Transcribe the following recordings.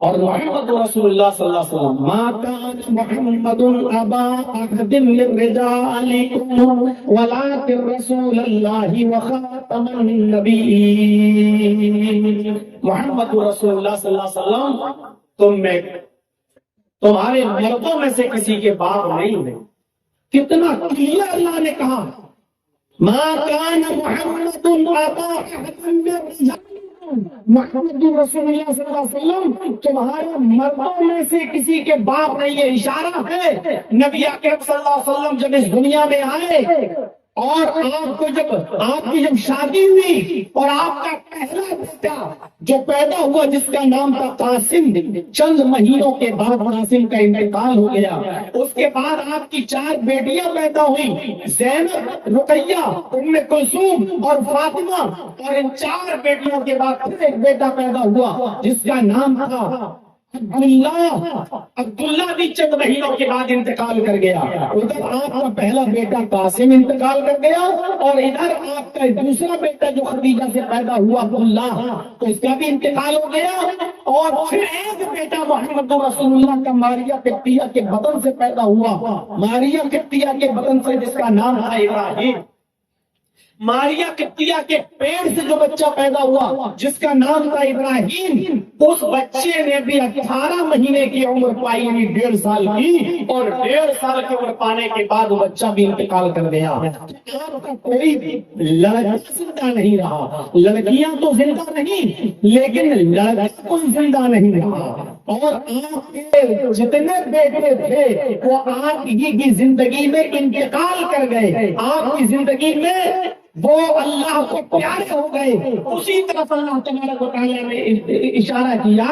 اور محمد رسول اللہ صلی اللہ علیہ وسلم ما کان محمد ابا احد من رجالکم ولکن رسول اللہ وخاتم النبیین، محمد رسول اللہ صلی اللہ علیہ وسلم تمہارے مردوں میں سے کسی کے باپ نہیں ہے۔ کتنا کلیئر اللہ نے کہا، ما کان محمد ابا احد من رجالکم، محمد رسول اللہ صلی اللہ علیہ وسلم تمہارے مردوں میں سے کسی کے باپ نہیں ہے۔ اشارہ ہے نبی اکرم صلی اللہ علیہ وسلم جب اس دنیا میں آئے اور آپ کی جب شادی ہوئی اور آپ کا پہلا بیٹا جو پیدا ہوا جس کا نام تھا قاسم، چند مہینوں کے بعد قاسم کا انتقال ہو گیا۔ اس کے بعد آپ کی 4 بیٹیاں پیدا ہوئی، زینب، رقیہ، ام کلثوم اور فاطمہ، اور ان 4 بیٹیوں کے بعد پھر ایک بیٹا پیدا ہوا جس کا نام تھا عبداللہ بھی چند مہینوں کے بعد انتقال کر گیا۔ ادھر آپ کا پہلا بیٹا قاسم انتقال کر گیا اور ادھر آپ کا دوسرا بیٹا جو خدیجہ سے پیدا ہوا عبداللہ، تو اس کا بھی انتقال ہو گیا۔ اور پھر ایک بیٹا محمد رسول اللہ کا ماریہ قبطیہ کے بدن سے پیدا ہوا، ماریہ قبطیہ کے بدن سے جس کا نام تھا ابراہیم۔ ماریہ قبطیہ کے پیڑ سے جو بچہ پیدا ہوا جس کا نام تھا ابراہیم، اس بچے نے بھی 18 مہینے کی عمر پائی، یعنی 1.5 سال کی، اور 1.5 سال کی عمر پانے کے بعد وہ بچہ بھی انتقال کر گیا۔ آپ کا کوئی لڑکا زندہ نہیں رہا، لڑکیاں تو زندہ نہیں لیکن لڑکا کوئی زندہ نہیں رہا، اور آپ کے جتنے بیٹے تھے وہ آپ کی زندگی میں انتقال کر گئے، آپ کی زندگی میں وہ اللہ کو پیارے ہو گئے۔ اسی طرف اللہ تبارک و تعالیٰ نے اشارہ کیا،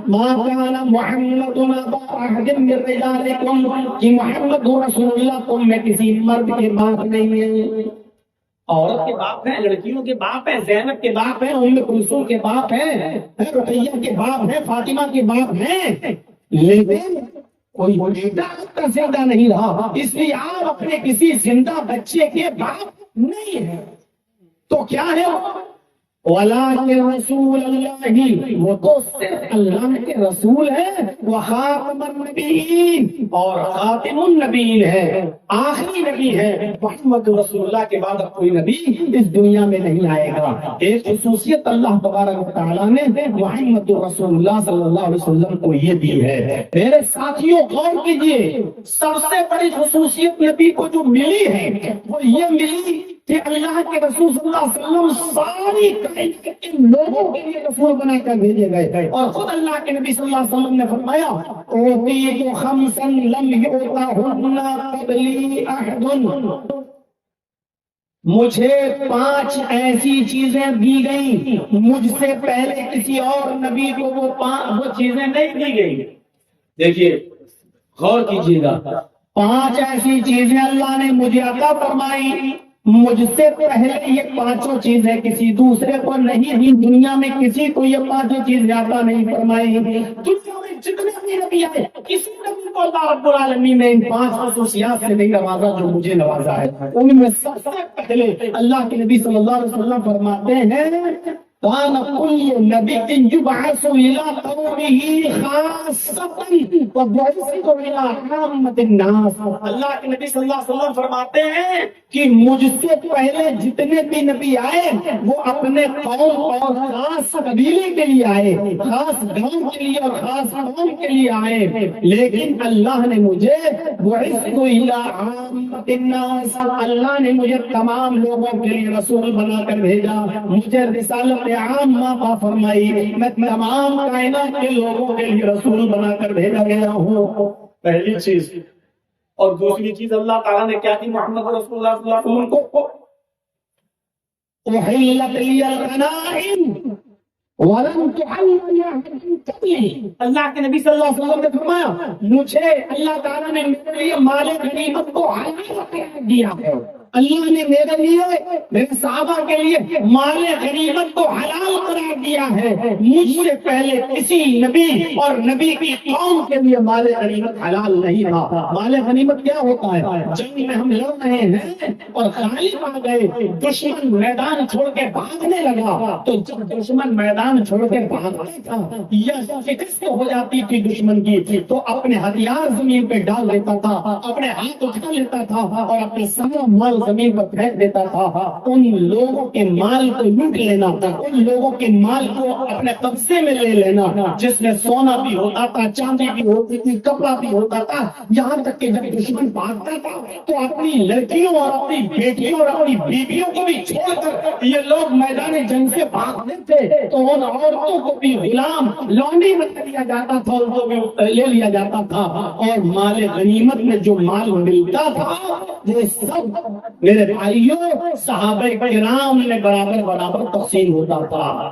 ما کان محمد ابا احد من رجالکم، کہ محمد رسول اللہ تم میں کسی مرد کے باپ نہیں ہے۔ عورت کے باپ ہیں، لڑکیوں کے باپ ہیں، زینب کے باپ ہیں، ام کلثوم کے باپ ہیں، رقیہ کے باپ ہیں، فاطمہ کے باپ ہیں، لیکن کوئی بیٹا آپ کا زندہ نہیں رہا، اس لیے آپ اپنے کسی زندہ بچے کے باپ نہیں ہے۔ تو کیا ہے وَلَٰكِن رسول اللہ، وہ تو صرف اللہ کے رسول ہے، وَخَاتَمَ النَّبِيِّينَ، اور خاتم النبیین ہے، آخری نبی ہے۔ محمد رسول اللہ کے بعد اب کوئی نبی اس دنیا میں نہیں آئے گا۔ ایک خصوصیت اللہ تبارک و تعالیٰ نے محمد رسول اللہ صلی اللہ علیہ وسلم کو یہ دی ہے۔ میرے ساتھیوں غور کیجئے، سب سے بڑی خصوصیت نبی کو جو ملی ہے وہ یہ ملی کہ اللہ کے رسول صلی اللہ علیہ وسلم ساری کائنات کے لوگوں کے لیے رسول بنا کر بھیجے گئے، اور خود اللہ کے نبی صلی اللہ علیہ وسلم نے فرمایا، اوتیت خمسا لم یؤتہن قبلی احد، مجھے 5 ایسی چیزیں دی گئیں مجھ سے پہلے کسی اور نبی کو وہ چیزیں نہیں دی گئی۔ دیکھیے غور کیجیے گا، 5 ایسی چیزیں اللہ نے مجھے عطا فرمائی، مجھ سے پہلے یہ 5 چیزیں کسی دوسرے کو نہیں دی، دنیا میں کسی کو یہ 5 چیزیں عطا نہیں فرمائی۔ دنیا میں جتنے بھی نبی آئے کسی نبی کو اللہ رب العالمین نے ان 5 خصوصیات سے نہیں نوازا جو مجھے نوازا ہے۔ ان میں سب سے پہلے اللہ کے نبی صلی اللہ علیہ وسلم فرماتے ہیں، كان كل نبي يبعث إلى قومه خاصة وبعثت إلى عامة الناس۔ اللہ کے نبی صلی اللہ علیہ وسلم فرماتے ہیں کہ مجھ سے پہلے جتنے بھی نبی آئے وہ اپنے قوم اور خاص قبیلے کے لیے آئے، خاص گاؤں کے لیے اور خاص قوم کے لیے آئے، لیکن اللہ نے مجھے بعثت إلى عامة الناس، اللہ نے مجھے تمام لوگوں کے لیے رسول بنا کر بھیجا، مجھے رسالت عام عطا فرمائی، میں تمام کائنات کے لوگوں کے لیے رسول بنا کر بھیجا گیا ہوں۔ پہلی چیز، اور دوسری چیز اللہ تعالیٰ نے کیا کی محمد رسول اللہ صلی اللہ علیہ وسلم کو، احلت لی الغنائم ولم تحل لأحد قبلی، اللہ کے نبی صلی اللہ علیہ وسلم نے فرمایا مجھے اللہ تعالیٰ نے میرے لیے مال غنیمت کو حلال قرار دیا ہے، اللہ نے میرے لیے میرے صحابہ کے لیے مال غنیمت کو حلال قرار دیا ہے، مجھ سے پہلے کسی نبی اور نبی کی قوم کے لیے مال غنیمت حلال نہیں تھا۔ مال غنیمت کیا ہوتا ہے؟ جنگ میں ہم لڑ رہے ہیں اور غالب آ گئے، دشمن میدان چھوڑ کے بھاگنے لگا، تو جب دشمن میدان چھوڑ کے بھاگتا تھا یا شکست ہو جاتی تھی دشمن کی، تو اپنے ہتھیار زمین پہ ڈال دیتا تھا، اپنے ہاتھ اٹھا لیتا تھا اور اپنے سارا مال زمین پر پھینک دیتا تھا۔ ان لوگوں کے مال کو لوٹ لینا، ان لوگوں کے مال کو اپنے قبضے میں لے لینا، جس میں سونا بھی ہوتا تھا، چاندی بھی ہوتی تھی، کپڑا بھی ہوتا تھا، یہاں تک کہ جب دشمن بھاگتا تھا تو اپنی لڑکیوں اور اپنی بیٹیوں اور اپنی بیویوں کو بھی چھوڑ کر یہ لوگ میدان جنگ سے بھاگتے تھے، تو ان عورتوں کو بھی غلام لونڈی بنا دیا جاتا تھا، ان کو بھی لے لیا جاتا تھا، اور مال غنیمت میں جو مال ملتا تھا یہ سب میرے بھائیوں صحابہ کرام نے برابر برابر تقسیم ہوتا تھا۔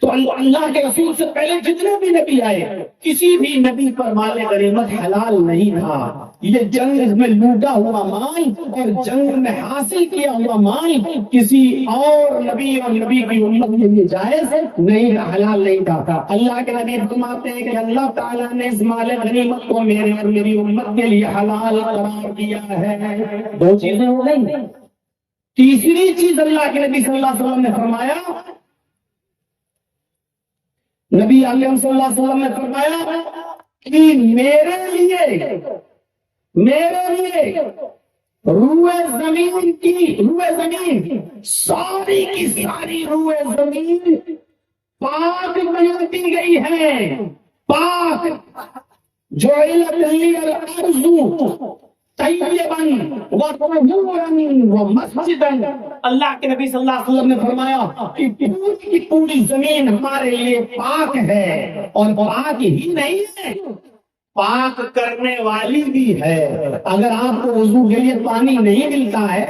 تو اللہ کے رسول سے پہلے جتنے بھی نبی آئے، کسی بھی نبی پر مال غنیمت حلال نہیں تھا۔ یہ جنگ میں لوٹا ہوا مال اور جنگ میں حاصل کیا ہوا مال کسی اور نبی اور نبی کی امت کے لیے جائز نہیں، حلال نہیں تھا۔ اللہ کے نبی فرماتے ہیں کہ اللہ تعالیٰ نے اس مال غنیمت کو میرے اور میری امت کے لیے حلال قرار دیا ہے۔ دو چیزیں ہو گئی۔ تیسری چیز اللہ کے نبی صلی اللہ علیہ وسلم نے فرمایا، نبی علیہ صلی اللہ علیہ وسلم نے فرمایا کہ میرے لیے روئے زمین ساری کی ساری روئے زمین پاک بنا دی گئی ہے، پاک، جعلت لی الارض طیبا وطہورا ومسجدا۔ اللہ کے نبی صلی اللہ علیہ وسلم نے فرمایا کہ پوری کی پوری زمین ہمارے لیے پاک ہے، اور پاک ہی نہیں ہے، پاک کرنے والی بھی ہے۔ اگر آپ کو وضو کے لیے پانی نہیں ملتا ہے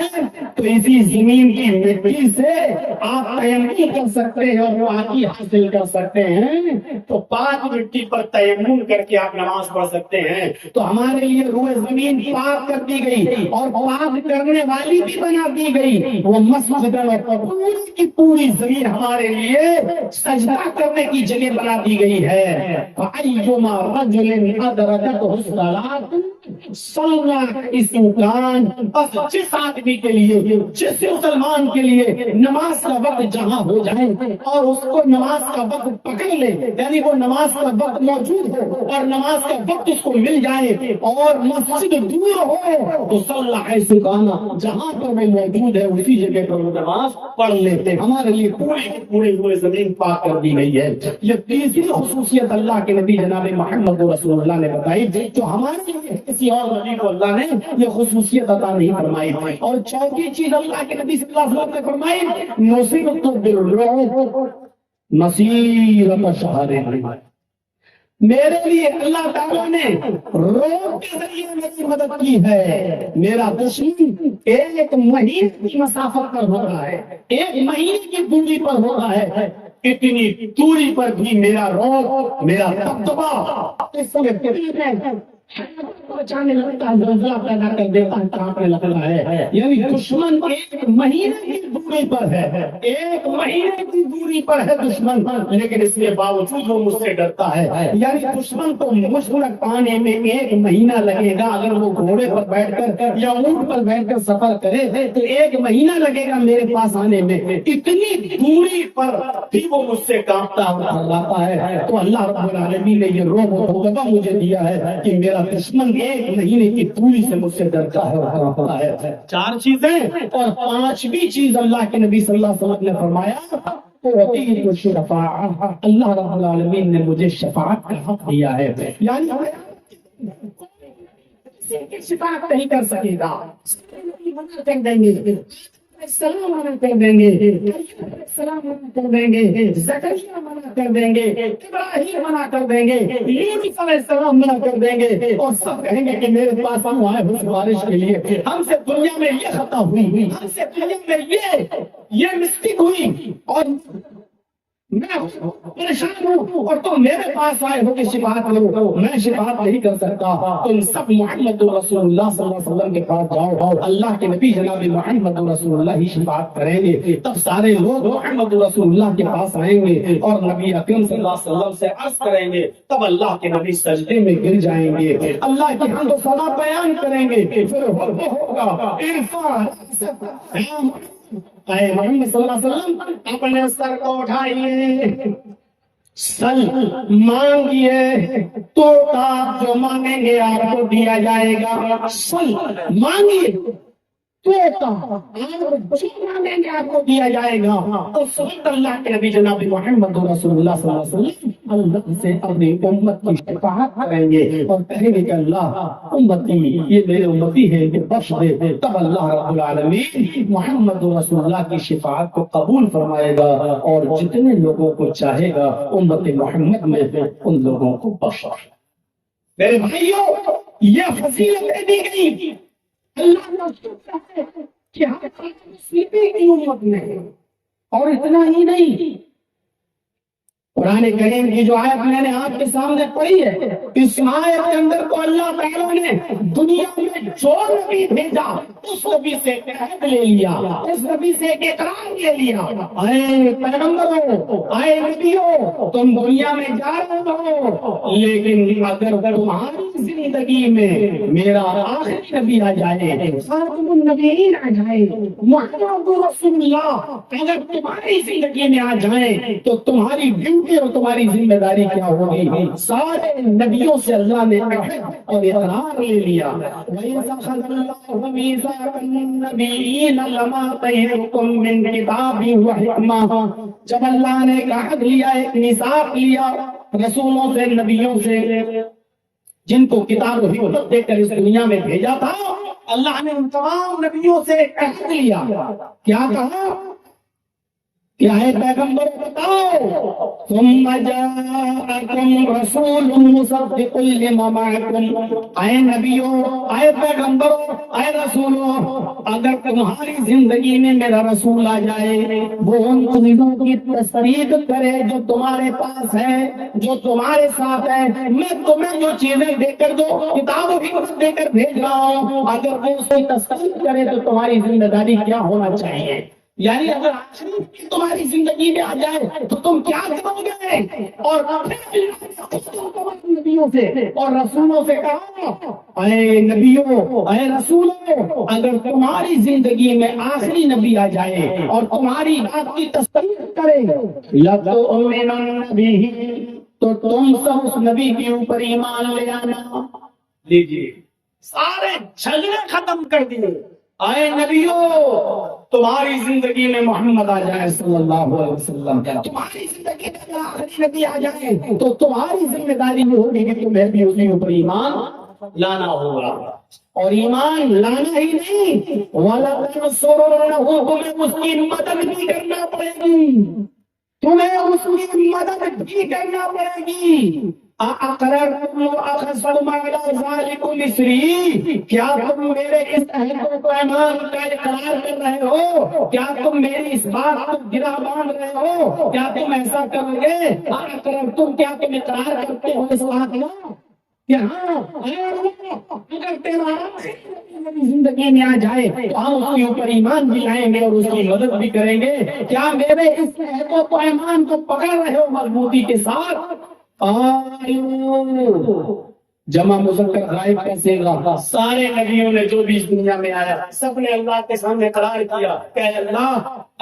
تو اسی زمین کی مٹی سے آپ تیمم کر سکتے ہیں اور پاکی حاصل کر سکتے ہیں، تو پاک مٹی پر تیمم کر کے آپ نماز پڑھ سکتے ہیں۔ تو ہمارے لیے روئے زمین پاک کر دی گئی اور پاک کرنے والی بھی بنا دی گئی، وہ مسجد، پوری کی پوری زمین ہمارے لیے سجدہ کرنے کی جگہ بنا دی گئی ہے۔ فَأَيُّمَا رَجُلٍ أَدْرَكَتْهُ الصَّلَاةُ صَلَّى اس مکان، بس جس آدمی کے لیے، جس مسلمان کے لیے نماز کا وقت جہاں ہو جائے اور اس کو نماز کا وقت پکڑ لے، یعنی وہ نماز کا وقت موجود ہو اور نماز کا وقت اس کو مل جائے اور مسجد دور ہو تو صلی حیث کان، جہاں پر وہ موجود ہے اسی جگہ پر وہ نماز پڑھ لیتے۔ ہمارے لیے پورے ہوئے زمین پاک کر دی گئی ہے۔ یہ تیسری خصوصیت اللہ کے نبی جناب محمد رسول اللہ نے بتائی، جو ہمارے لیے کسی اور نبی کو اللہ نے یہ خصوصیت عطا نہیں فرمائی۔ اور چوتھی چیز اللہ کے نبی صلی اللہ علیہ وسلم نے فرمائی، نصرت بالرعب مسیرۃ شہر۔ میرے لیے اللہ تعالیٰ نے روح کے ذریعے میری مدد کی ہے۔ میرا دشمن ایک مہینے کی مسافت پر ہوتا ہے، ایک مہینے کی دوری پر ہوتا ہے، اتنی دوری پر بھی میرا روح، میرا دبدبہ اس میں بچانے لگتا ہے، زلزلہ پیدا کر دیتا ہے، کانپنے لگتا ہے۔ یعنی دشمن ایک مہینے کی دوری پر ہے، ایک مہینے کی دوری پر ہے دشمن، لیکن اس کے باوجود وہ مجھ سے ڈرتا ہے۔ یعنی دشمن کو مجھ تک پانے میں ایک مہینہ لگے گا، اگر وہ گھوڑے پر بیٹھ کر یا اونٹ پر بیٹھ کر سفر کرے تو ایک مہینہ لگے گا میرے پاس آنے میں۔ اتنی دوری پر بھی وہ مجھ سے کانپتا ہوا ہے۔ تو اللہ رب العالمین نے یہ روح و دبدبہ مجھے دیا ہے کہ میرا دشمن ایک مہینے کی دوری سے مجھ سے ڈرتا ہے اور کانپتا ہے۔ چار چیزیں، اور پانچویں چیز اللہ کے نبی صلی اللہ علیہ وسلم نے فرمایا، اللہ رب العالمین نے مجھے شفاعت کا حق دیا ہے۔ یعنی شفاعت نہیں کر سکے گا، دیں گے، السلام منع کر دیں گے، السلام منع کر دیں گے، زکریا منع کر دیں گے، ابراہیم منع کر دیں گے، یونس علیہ السلام منع کر دیں گے، اور سب کہیں گے کہ میرے پاس ہم آئے ہیں بارش کے لیے، ہم سے دنیا میں یہ خطا ہوئی، ہم سے دنیا میں یہ مسٹیک ہوئی، اور میں پریشان ہوں اور تم میرے پاس آئے ہو کہ شفاعت کرو، میں شفاعت نہیں کر سکتا، تم سب محمد رسول اللہ صلی اللہ علیہ وسلم کے پاس جاؤ، اللہ کے نبی جناب محمد رسول اللہ ہی شفاعت کریں گے۔ تب سارے لوگ محمد رسول اللہ کے پاس آئیں گے اور نبی اکرم صلی اللہ علیہ وسلم سے عرض کریں گے، تب اللہ کے نبی سجدے میں گر جائیں گے، اللہ کی حمد و ثنا بیان کریں گے، پھر ہوگا ارفع اے محمد صلی اللہ علیہ وسلم اپنے سر کو اٹھائیے، سل مانگیے تو آپ جو مانگیں گے آپ کو دیا جائے گا، سل مانگیے تو آپ جو مانگیں گے آپ کو دیا جائے گا۔ اس وقت اللہ کے نبی جناب محمد رسول اللہ صلی اللہ علیہ وسلم اللہ سے اپنی امت کی شفاعت کریں گے اور کہیں گے کہ اللہ امتی یہ میرے امتی ہے کہ بخش دے، تب اللہ رب العالمین محمد رسول اللہ کی شفاعت کو قبول فرمائے گا اور جتنے لوگوں کو چاہے گا امت محمد میں ان لوگوں کو بخش دے۔ میرے بھائیوں یہ فضیلتیں دی گئی اللہ نے ہے کہ ہم مسلمین کی امت میں، اور اتنا ہی نہیں، قرآن کریم کی جو آیت میں نے آپ کے سامنے پڑھی ہے، اس آیت کے اندر تو اللہ تعالیٰ نے دنیا میں جو نبی بھیجا اس نبی سے عہد لے لیا، اس نبی سے ایک اقرار لے لیا، اے پیغمبروں اے نبیوں تم دنیا میں جا رہے ہو، لیکن اگر تمہاری زندگی میں میرا آخری نبی آ جائے، خاتم النبیین آ جائے، محمد رسول اللہ اگر تمہاری زندگی میں آ جائیں تو تمہاری ڈیوٹی اور تمہاری ذمہ داری کیا ہوگی؟ سارے نبیوں سے اللہ نے عہد اور اقرار لے لیا، وَإِذْ أَخَذَ اللَّهُ مِيثَاقَ النَّبِيِّينَ لَمَا آتَيْتُكُم مِّن كِتَابٍ وَحِكْمَةٍ، جب اللہ نے ایک عہد لیا، ایک میثاق لیا رسولوں سے، نبیوں سے، جن کو کتاب و حکمت دے کر اس دنیا میں بھیجا تھا، اللہ نے ان تمام نبیوں سے عہد لیا، کیا کہا کہ اے پیغمبر بتاؤ، ثم جاءکم رسول مصدق لما معکم، اے نبیوں اے پیغمبروں اے رسولوں، اگر تمہاری زندگی میں میرا رسول آ جائے وہ ان چیزوں کی تصدیق کرے جو تمہارے پاس ہے، جو تمہارے ساتھ ہے، میں تمہیں جو چیزیں دے کر دو کتاب و حکمت دے کر بھیج رہا ہوں، اگر وہ اس کی تصدیق کرے تو تمہاری ذمہ داری کیا ہونا چاہیے؟ یعنی اگر آخری تمہاری زندگی میں آ جائے تو تم کیا کرو گے؟ اور نبیوں سے اور رسولوں سے کہا، اے نبیوں اے رسولوں، اگر تمہاری زندگی میں آخری نبی آ جائے اور تمہاری بات کی تصدیق کرے لَتُؤْمِنُنَّ بِهِ، تو تم سب اس نبی کے اوپر ایمان لے آنا۔ لیجیے سارے جھگڑے ختم کر دیے، اے نبیوں تمہاری زندگی میں محمد آ جائے صلی اللہ علیہ وسلم، تمہاری زندگی میں آخری نبی آ جائے تو تمہاری ذمہ داری یہ ہوگی کہ تمہیں بھی اسی اوپر ایمان لانا ہوگا، اور ایمان لانا ہی نہیں وَلَتَنْصُرُنَّهُ، تمہیں اس کی مدد بھی کرنا پڑے گی، تمہیں اس کی مدد بھی کرنا پڑے گی۔ اَأَقْرَرْتُمْ وَأَخَذْتُمْ عَلَىٰ ذَٰلِكُمْ إِصْرِي، کیا تم میرے اس عہد و پیمان کا اقرار کر رہے ہو؟ کیا تم میری اس بات کو گرا باندھ رہے ہو؟ کیا تم ایسا کرو گے؟ اَأَقْرَرْتُمْ، کیا تم اقرار کرتے ہو اس بات کا کہ ہاں اگر تیرا زندگی میں آ جائے تو ہم اس کے اوپر ایمان بھی لائیں گے اور اس کی مدد بھی کریں گے؟ کیا میرے اس عہد و پیمان کو پکڑ رہے ہو مضبوطی کے ساتھ؟ جمع مذکر غائب کا صیغہ، سارے نبیوں نے جو بھی اس دنیا میں آیا سب نے اللہ کے سامنے اقرار کیا کہ اے اللہ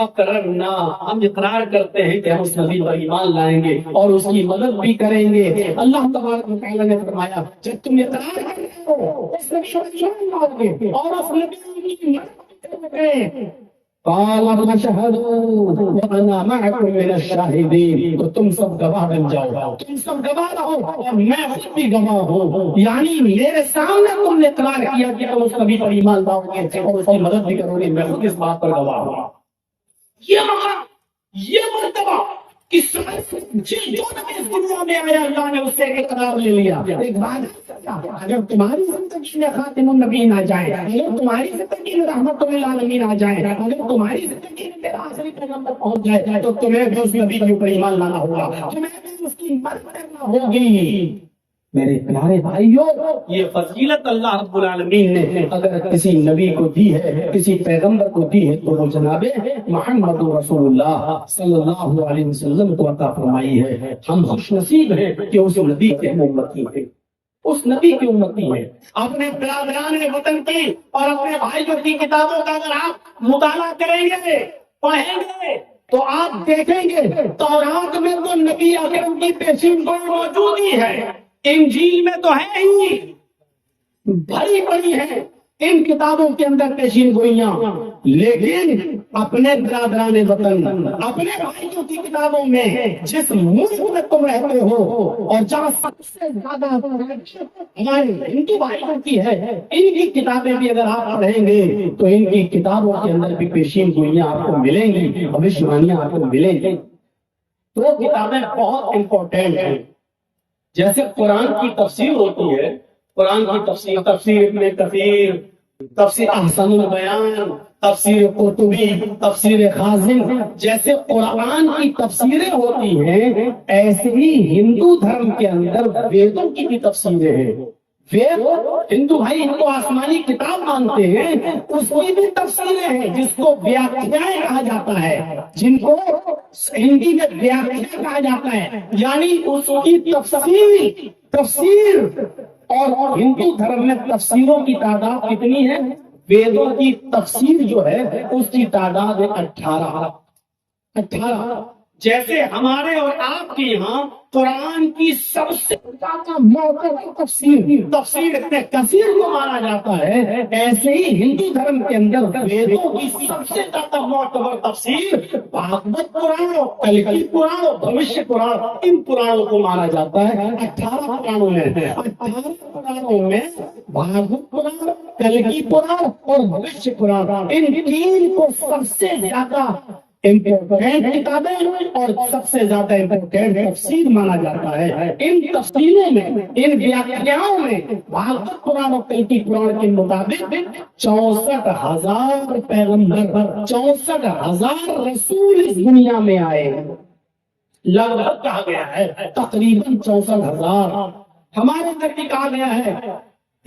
اقررنا، ہم اقرار کرتے ہیں کہ ہم اس نبی پر ایمان لائیں گے اور اس کی مدد بھی کریں گے۔ اللہ تبارک و تعالیٰ نے فرمایا جب تم اقرار کرتے ہو اس نبی پر ایمان لاؤ گے اور اس نبی کی مدد کرو گے، قال فاشهدوا وانا معكم من الشاهدين، تو تم سب گواہ بن جاؤ، تم سب گواہ رہو اور میں خود بھی گواہ ہوں، یعنی میرے سامنے تم نے اقرار کیا کہ تم اس نبی پر ایمان لاؤ گے اور اس کی مدد بھی کرو گے، میں خود اس بات پر گواہ ہوں۔ یہ مقام، یہ مرتبہ کہ جو نبی اس دنیا میں آیا اللہ نے اس سے اقرار لے لیا۔ ایک بات اگر تمہاری زندگی میں خاتم النبیین آ جائے، اگر تمہاری زندگی میں رحمت للعالمین آ جائے، اگر تمہاری زندگی میں میرا آخری پیغمبر پہنچ جائے، تو تمہیں بھی اس نبی کے اوپر ایمان لانا ہوگا، تمہیں بھی اس کی مدد کرنا ہوگی۔ میرے پیارے بھائیوں، یہ فضیلت اللہ رب العالمین نے اگر کسی نبی کو دی ہے، کسی پیغمبر کو دی ہے، تو وہ جناب محمد رسول اللہ صلی اللہ علیہ وسلم کو عطا فرمائی ہے۔ ہم خوش نصیب ہیں کہ اس نبی کے امتی ہیں، اس نبی کی امتی ہے۔ اپنے برادران وطن کی اور اپنے بھائیوں کی کتابوں کا اگر آپ مطالعہ کریں گے، پڑھیں گے، تو آپ دیکھیں گے تورات میں تو نبی اکرم کی پیشین گوئی موجود ہی ہے، انجیل میں تو ہے ہی، بڑی بڑی ہیں ان کتابوں کے اندر پیشین گوئیاں، لیکن اپنے برادران وطن، اپنے بھائیوں کی کتابوں میں جس ملک میں تم رہتے ہو اور جہاں سب سے زیادہ ہمارے ہندو بھائیوں کی ہے، ان کی کتابیں بھی اگر آپ پڑھیں گے تو ان کی کتابوں کے اندر بھی پیشین گوئیاں آپ کو ملیں گی، بھوشیوانیاں آپ کو ملیں گی۔ تو کتابیں بہت امپورٹنٹ ہیں۔ جیسے قرآن کی تفسیر ہوتی ہے، قرآن کی تفسیر، تفسیر ابن کثیر، تفسیر احسن البیان، تفسیر قرطبی، تفسیر خازن، جیسے قرآن کی تفسیریں ہوتی ہیں، ایسے ہی ہندو دھرم کے اندر ویدوں کی بھی تفسیریں ہیں۔ وید ہندو بھائی ان کو آسمانی کتاب مانتے ہیں، اس کی بھی تفسیریں ہیں جس کو ویاکھیائیں کہا جاتا ہے، جن کو ہندی میں ویاکھیا کہا جاتا ہے، یعنی اس کی تفسیر۔ اور ہندو دھرم میں تفسیروں کی تعداد کتنی ہے؟ ویدوں کی تفسیر جو ہے اس کی تعداد ہے 18۔ جیسے ہمارے اور آپ کے یہاں قرآن کی سب سے زیادہ معتبر تفسیر ابن کثیر کو مانا جاتا ہے، ایسے ہی ہندو دھرم کے اندر ویدوں کی سب سے زیادہ معتبر تفسیر بھاگوت پران اور کلکی پران اور بھوشیہ پران، ان پرانوں کو مانا جاتا ہے۔ 18 پرانوں میں، 18 پرانوں میں بھاگوت پران، کلکی پران اور بھوشیہ پران، ان تین کو سب سے زیادہ امپورٹنٹ کتابیں اور سب سے زیادہ امپورٹنٹ تفسیر مانا جاتا ہے۔ ان تفسیروں میں، ان ویاکھیاؤں میں بھاگوت پران اور کلکی پران کے مطابق 64,000 پیغمبر، 64,000 رسول اس دنیا میں آئے، لگ بھگ کہا گیا ہے تقریباً 64,000۔ ہمارے اندر بھی کہا گیا ہے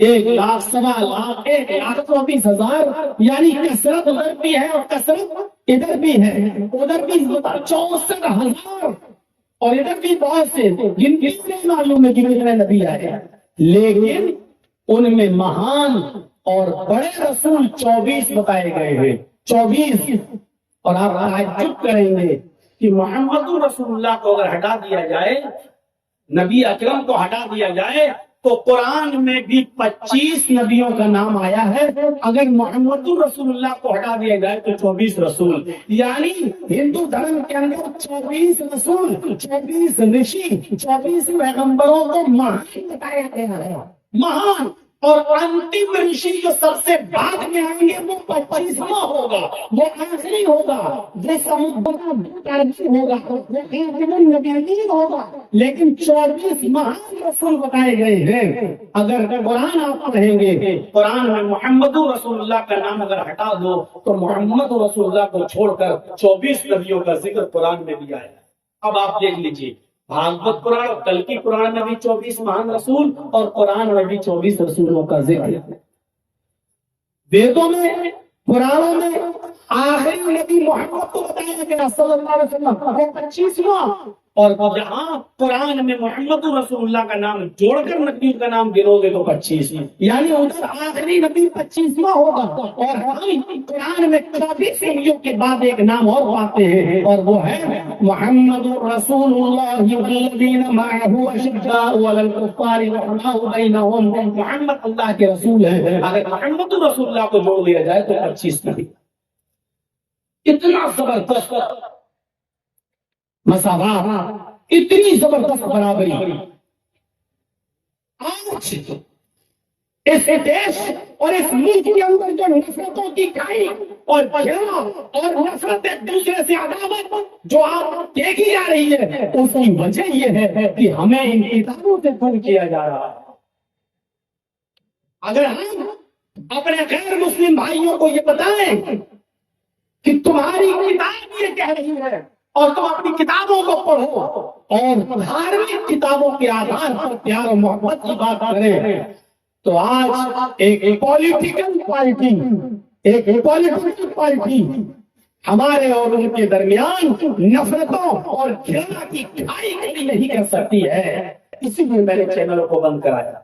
1,00,000، 1,25,000، 1,24,000، یعنی کثرت ادھر بھی ہے اور کثرت ادھر بھی ہے، ادھر بھی 64,000 اور ادھر بھی بہت سے، جن کی نہیں معلوم ہے کہ کتنے نبی آئے، لیکن ان میں مہان اور بڑے رسول 24 بتائے گئے ہیں، 24۔ اور آپ تعجب کریں گے کہ محمد رسول اللہ کو اگر ہٹا دیا جائے، نبی اکرم کو ہٹا دیا جائے، تو قرآن میں بھی 25 نبیوں کا نام آیا ہے۔ اگر محمد رسول اللہ کو ہٹا دیا جائے تو 24 رسول، یعنی ہندو دھرم کے اندر 24 رسول، 24 رشی، 24 پیغمبروں کو مہان بتایا گیا ہے، مہان۔ اور انتم رشی جو سب سے بعد میں آئیں گے وہ 25واں ہوگا، وہ آخری ہوگا، وہ سمجھ ہوگا، وہ خاتم النبیین ہوگا، لیکن 24 مہان رسول بتائے گئے ہیں۔ اگر قرآن آپ پڑھیں گے، قرآن میں محمد رسول اللہ کا نام اگر ہٹا دو تو محمد رسول اللہ کو چھوڑ کر 24 نبیوں کا ذکر قرآن میں بھی آیا ہے۔ اب آپ دیکھ لیجیے، بھاگوت قرآن اور کلکی قرآن میں بھی 24 مہان رسول اور قرآن میں بھی 24 رسولوں کا ذکر ہے۔ ویدوں میں، قرآنوں میں آخری نبی محمد کو بتایا گیا صلی اللہ علیہ وسلم، وہ 25واں، اور جہاں قرآن میں محمد رسول اللہ کا نام جوڑ کر نبیوں کا نام گنو گے تو 25، یعنی ادھر آخری نبی 25واں ہوگا، اور ہم قرآن میں 24 نبیوں کے بعد ایک نام اور پاتے ہیں، اور وہ ہے محمد رسول اللہ والذین معہ اشداء علی الکفار رحماء بینہم۔ محمد اللہ کے رسول ہیں، اگر محمد رسول اللہ کو جوڑ دیا جائے تو 25 نبی۔ اتنا زبردست مساوات، اتنی زبردست برابری۔ آج اس دیش اور اس ملک کے اندر جو نفرتوں کی کھائی اور گھرا اور نفرت ایک دوسرے سے عداوت جو آپ دیکھی جا رہی ہے، اس کی وجہ یہ ہے کہ ہمیں ان کتابوں سے دور کیا جا رہا ہے۔ اگر ہم اپنے غیر مسلم بھائیوں کو یہ بتائیں کہ تمہاری کتاب یہ کہہ رہی ہے اور تم اپنی کتابوں کو پڑھو اور دھارمک کتابوں کے آدھار پر پیار و محبت کی بات کریں، تو آج ایک پولیٹیکل پارٹی ہمارے اور ان کے درمیان نفرتوں اور گھৃণا کی کھائی کھڑی نہیں کر سکتی ہے۔ اسی لیے میں نے چینلوں کو بند کرایا،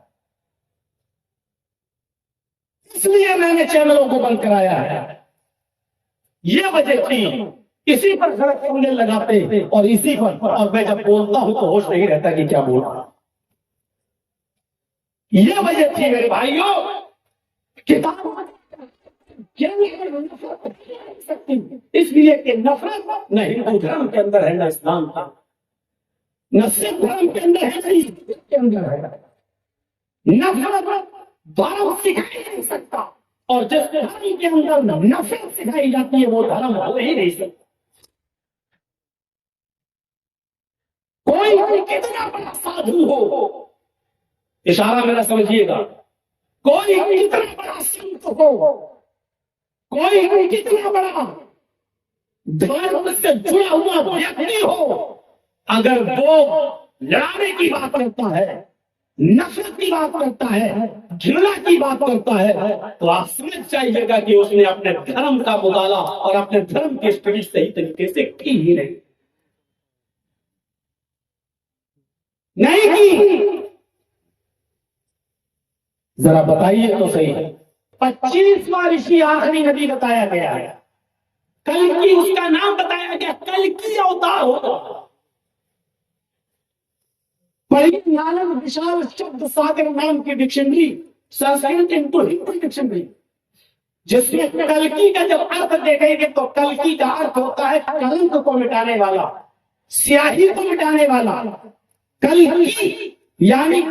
اس لیے میں نے چینلوں کو بند کرایا ہے۔ یہ وجہ تھی، اسی پر سڑک سننے لگاتے اور اسی پر، اور میں جب بولتا ہوں تو ہوش نہیں رہتا کہ کیا بول رہا۔ یہ وجہ تھی میرے بھائیوں، کتاب اس لیے کہ نفرت نہ ہندو دھرم کے اندر ہے، نہ اسلام کا، نہ سکھ دھرم کے اندر ہے، نہ عیسائی کے اندر ہے۔ نفرت دھرم سکھائی نہیں سکتا، اور جس دھرم کے اندر نفرت سکھائی جاتی ہے وہ دھرم ہو ہی نہیں سکتا۔ کوئی کتنا بڑا سادھو ہو، اشارہ میرا سمجھیے گا، کوئی کتنا بڑا سنت ہو، کوئی کتنا بڑا دھرم سے جڑا ہوا ویکتی ہو، اگر وہ لڑانے کی بات کرتا ہے، نفرت کی بات کرتا ہے، گھৃণا کی بات کرتا ہے، تو آپ سمجھ جائیے گا کہ اس نے اپنے دھرم کا مطالعہ اور اپنے دھرم کی اسٹڈی صحیح طریقے سے کی ہی نہیں کی۔ ذرا بتائیے تو صحیح، 25واں رشی آخری نبی بتایا گیا ہے، کل کی اس کا نام بتایا گیا، کل کی اوتار ہوگا۔ پڑھی نالند وشال شبد ساگر نام کی dictionary, Sanskrit into Hindi dictionary, جس میں کلکی کا جب ارتھ دیکھیں گے تو کلکی کا ارتھ ہوتا ہے کلنک کو مٹانے والا، سیاہی کو مٹانے والا۔ کلکی یعنی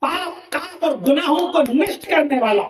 پاپ کام اور گناہوں کو نشٹ کرنے والا۔